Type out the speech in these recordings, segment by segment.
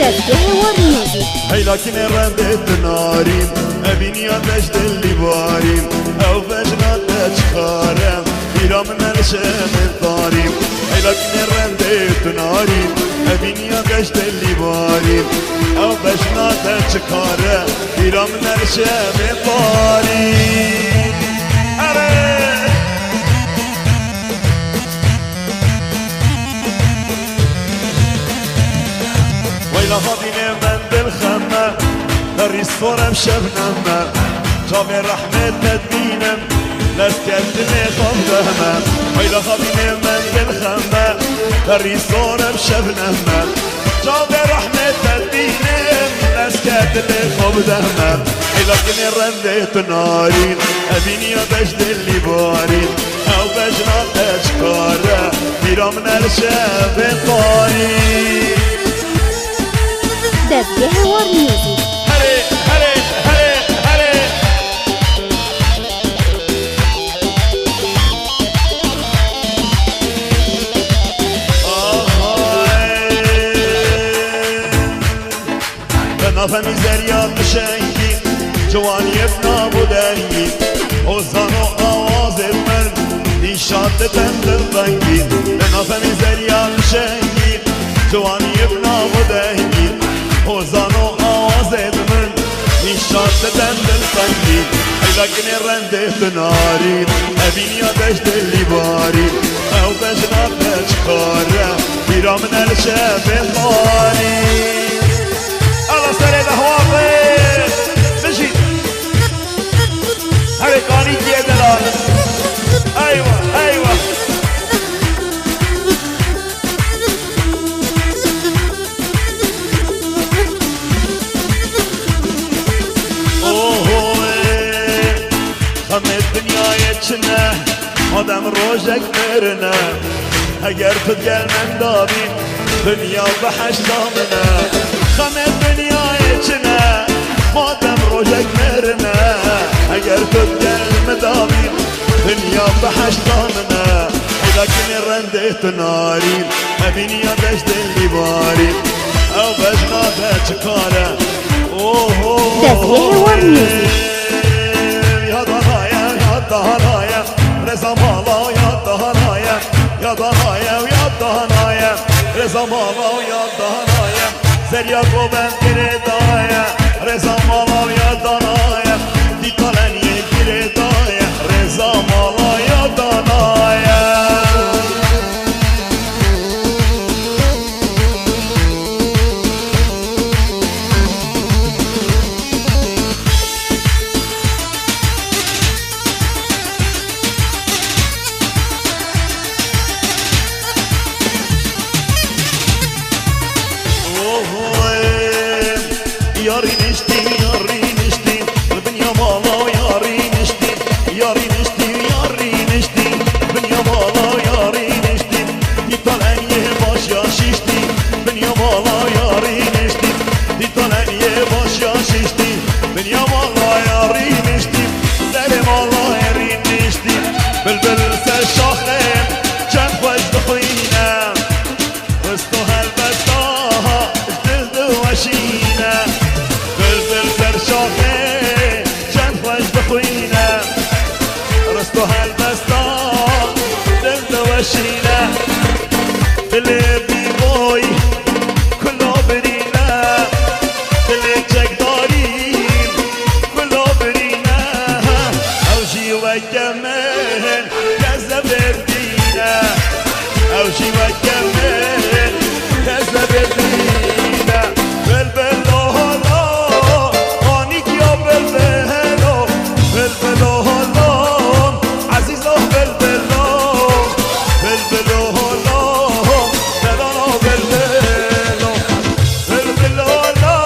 تسبيح والميوزك. هي لكن ردت نارين أبين يا دشت اللي بارين أو فجرة تشخارم إلى من الشام الطارين. هي لكن ردت نارين أبين يا دشت اللي بارين أو فجرة تشخارم إلى من الشام الطارين. ويلا خاطيني من بالخمة الريس فورم شبنمة جامي رحمة تدبينم لا تكلمي خمدهمة. ويلا خاطيني من بالخمة الريس فورم شبنمة جامي رحمة تدبينم لا تكلمي خمدهمة. لكن رديت نارين أبيني يا بجد اللي بارين أو بجنات أشكارة بيرا من الشاب الطارين. تسبيح والميوزك. هري هري هري هري أنا فمي زريان مشايكي جواني ابنا بوداني وزانو آواز من دي شاد تندر بانكي. أنا فمي زريان مشايكي جواني ابنا بوداني وزانو آواز من دي شاد تندر بانكي. لكن رندت نارين أبين يا دشت اللي بارين أو بجنات تشكارة بيرا من الشاب الطارين. الله سريد أهواطي مشي هرقاني كي دلال. أيوة أيوة أوه خم الدنيا يتشنا آدم روجك مرنا اگر تدگل من دابين دنيا بحش دامنا. خم الدنيا يتشنا آدم روجك مرنا اگر تدگل مدابين دنيا بحش دامنا. لكن رندت نارين أبيني يا دشت اللي بارين أو بجنات أشكارة. تسبيح والميوزك. يا ضنايا يا ضنايا رزا مالا يا ضنايا يا ضنايا ويا ضنايا رزا مالا ويا ضنايا زريا قوبن كريدايا رزا مالا ويا ضنايا دي طلاني كريدايا رزا مالا يا ضنايا. ياري نشتي ياري نشتي الدنيا مالا ياري نشتي ياري نشتي ياري نشتي الدنيا مالا ياري نشتي يطلعني باش يا شيشتي الدنيا مالا ياري نشتي يطلعني باش يا شيشتي الدنيا مالا ياري نشتي داري مالا ياري نشتي بلبل سالشاخم جن خوش دخوينا وستو هالبستاها جدد وشينا بلبل سرشاخي جن خوش دخوينا رستو هالبستان جدد وشينا دلي بيبوي كله برينا دلي جقدارين كله برينا اوجي وجمهن كذب الدينا اوجي وجمهن كذب الدينا. بلبل هلا هانيك يا بلبل بلبل هلا عزيز بلبل بلبل هلا دلانا بلبل بلبل هلا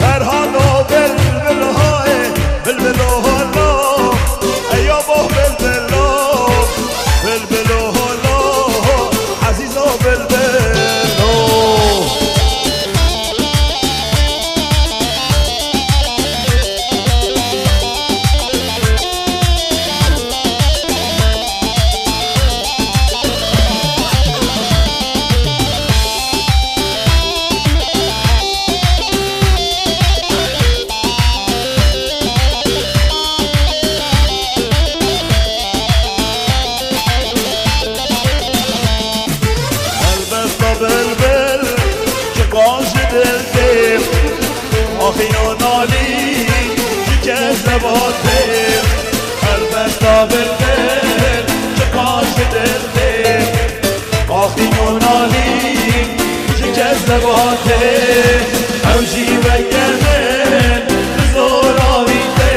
فرهانا بلبل هاي بلبل هلا ايابه بلبل بلبل هلا عزيز آخی و نالی چه زباته البستا بلبل چه کاش دلده آخی و نالی چه زباته اوجی و گمن زوراویده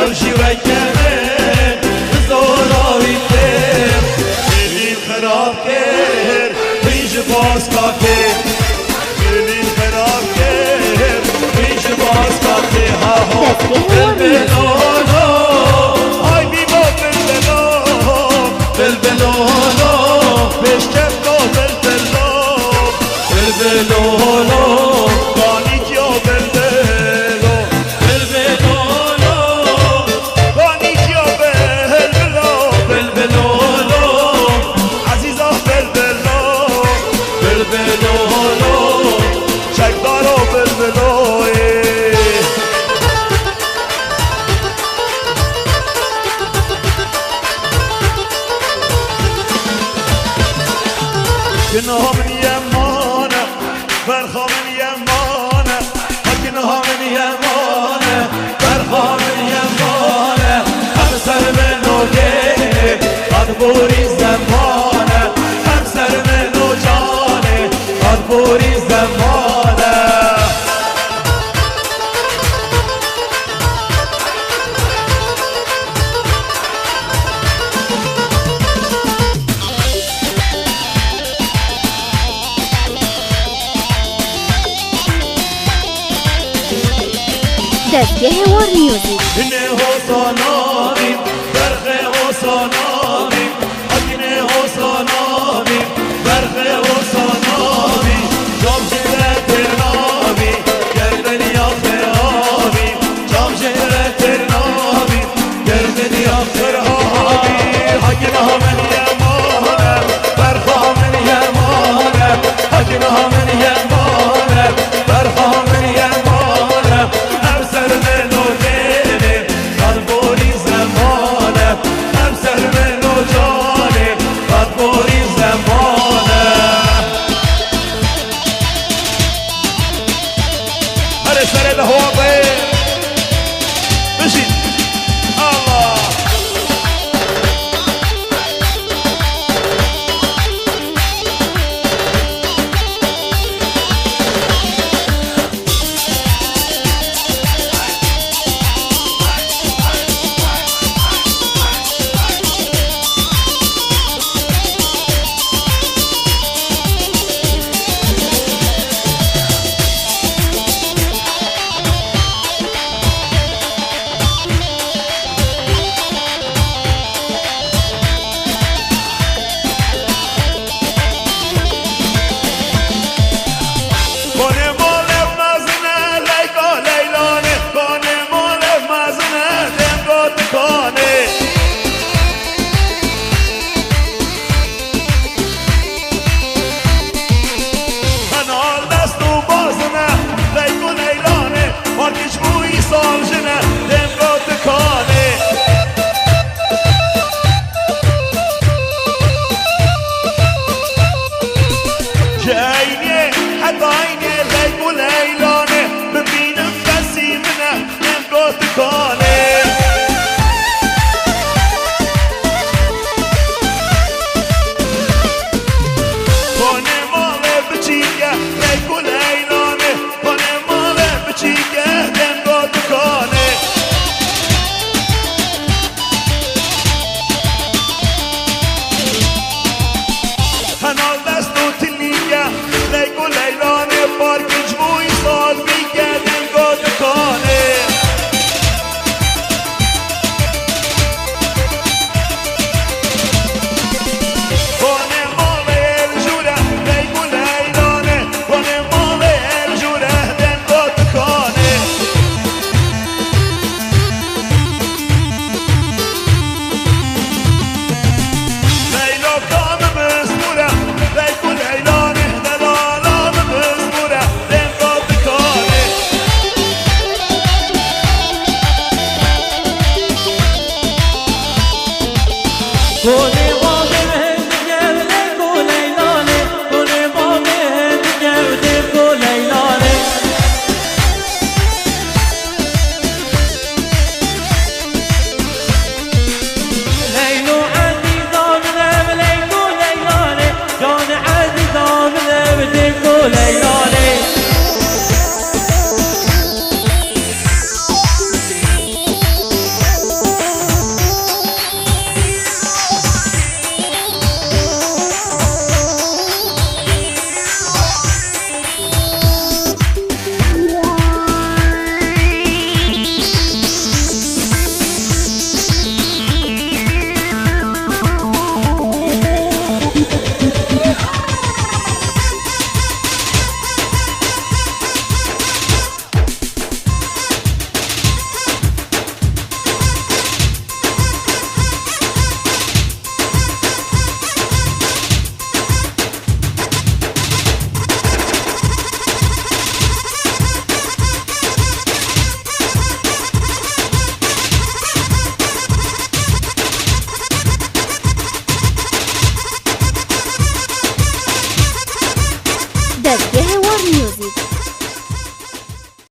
اوجی و گمن زوراویده دلیم خراب کرد ریج باز کاته دلیم خراب کرد ریج باز کاته ها ها بلبلانو آی بیبا بلبلانو بلبلانو بشکم دا بلبلانو بلبلانو بانی کیا بلبلانو بلبلانو بانی کیا بلبلانو بلبلانو عزیزا بلبلانو بلبلانو شکدارو بلبلانو گناه من یمانه برخواه من یمانه گناه من یمانه برخواه من یمانه هم سر منو گه قد بوری زمانه هم سر منو جانه قد بوری زمانه دستگاه وار میوزیک اینه حسانانیم برخ حسانانیم